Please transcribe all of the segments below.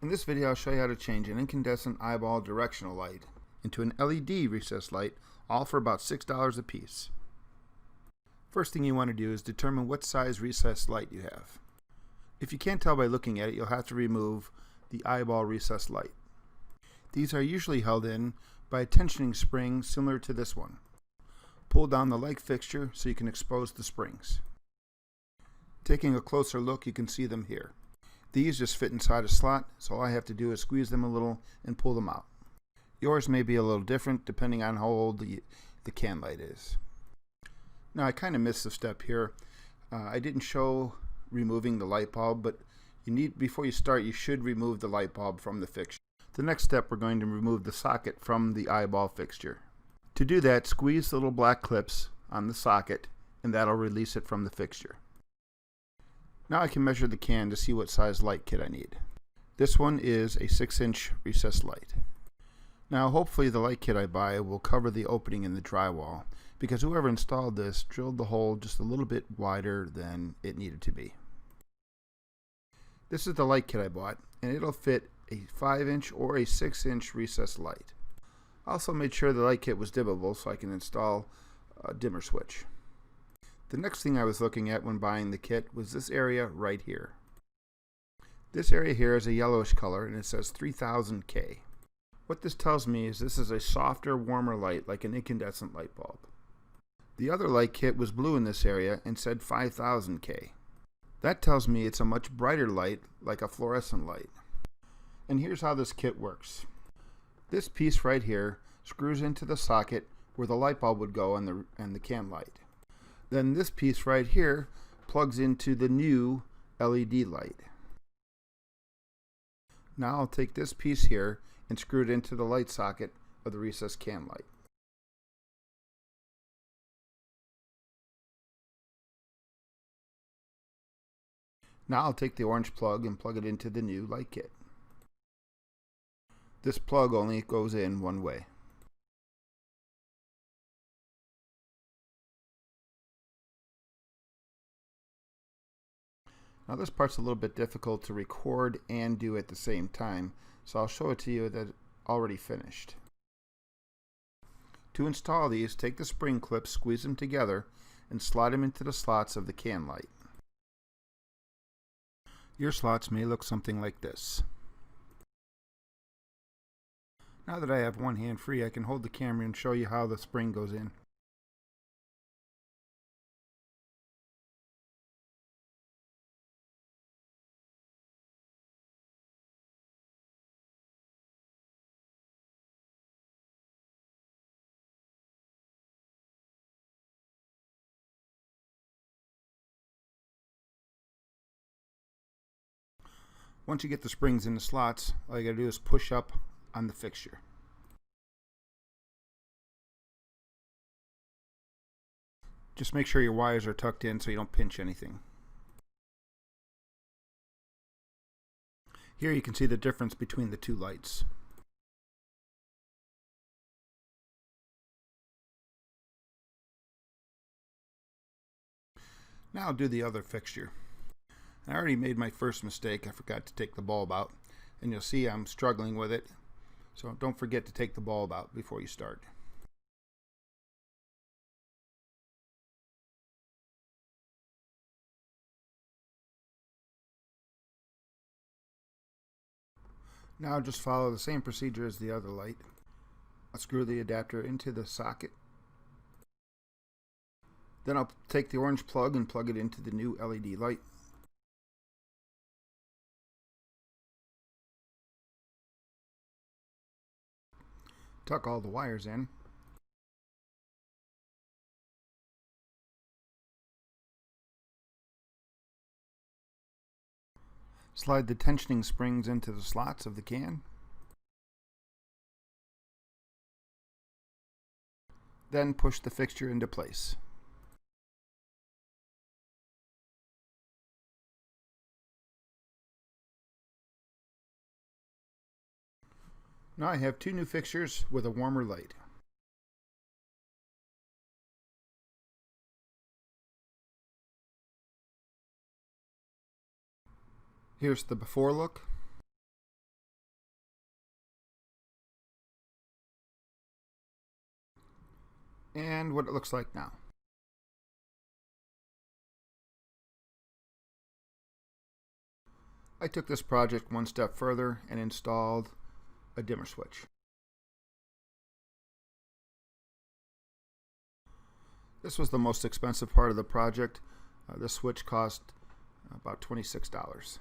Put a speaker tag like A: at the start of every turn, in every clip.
A: In this video, I'll show you how to change an incandescent eyeball directional light into an LED recessed light, all for about $6 a piece. First thing you want to do is determine what size recessed light you have. If you can't tell by looking at it, you'll have to remove the eyeball recessed light. These are usually held in by a tensioning spring similar to this one. Pull down the light fixture so you can expose the springs. Taking a closer look, you can see them here. These just fit inside a slot, so all I have to do is squeeze them a little and pull them out. Yours may be a little different depending on how old the can light is. Now I kind of missed a step here. I didn't show removing the light bulb, but before you start, you should remove the light bulb from the fixture. The next step, we're going to remove the socket from the eyeball fixture. To do that, squeeze the little black clips on the socket and that'll release it from the fixture. Now I can measure the can to see what size light kit I need. This one is a 6-inch recessed light. Now hopefully the light kit I buy will cover the opening in the drywall, because whoever installed this drilled the hole just a little bit wider than it needed to be. This is the light kit I bought, and it'll fit a 5-inch or a 6-inch recessed light. I also made sure the light kit was dimmable so I can install a dimmer switch. The next thing I was looking at when buying the kit was this area right here. This area here is a yellowish color and it says 3000K. What this tells me is this is a softer, warmer light like an incandescent light bulb. The other light kit was blue in this area and said 5000K. That tells me it's a much brighter light like a fluorescent light. And here's how this kit works. This piece right here screws into the socket where the light bulb would go and the can light. Then this piece right here plugs into the new LED light. Now I'll take this piece here and screw it into the light socket of the recessed can light. Now I'll take the orange plug and plug it into the new light kit. This plug only goes in one way. Now this part's a little bit difficult to record and do at the same time, so I'll show it to you that it's already finished. To install these, take the spring clips, squeeze them together, and slide them into the slots of the can light. Your slots may look something like this. Now that I have one hand free, I can hold the camera and show you how the spring goes in. Once you get the springs in the slots, all you gotta do is push up on the fixture. Just make sure your wires are tucked in so you don't pinch anything. Here you can see the difference between the two lights. Now I'll do the other fixture. I already made my first mistake. I forgot to take the bulb out, and you'll see I'm struggling with it, so don't forget to take the bulb out before you start. Now just follow the same procedure as the other light. I'll screw the adapter into the socket. Then I'll take the orange plug and plug it into the new LED light. Tuck all the wires in. Slide the tensioning springs into the slots of the can. Then push the fixture into place. Now I have two new fixtures with a warmer light. Here's the before look. and what it looks like now. I took this project one step further and installed a dimmer switch. This was the most expensive part of the project. This switch cost about $26.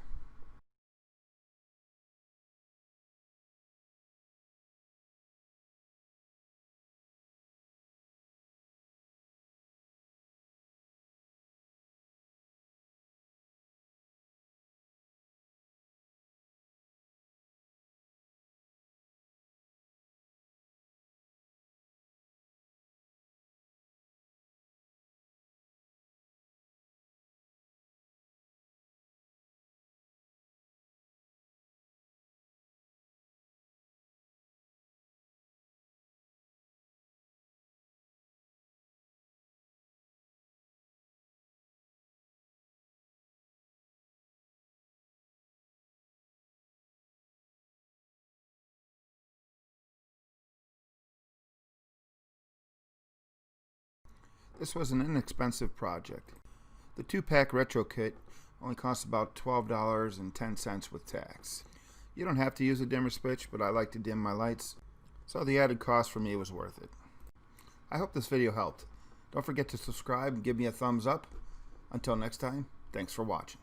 A: This was an inexpensive project. The 2-pack retro kit only costs about $12.10 with tax. You don't have to use a dimmer switch, but I like to dim my lights, so the added cost for me was worth it. I hope this video helped. Don't forget to subscribe and give me a thumbs up. Until next time, thanks for watching.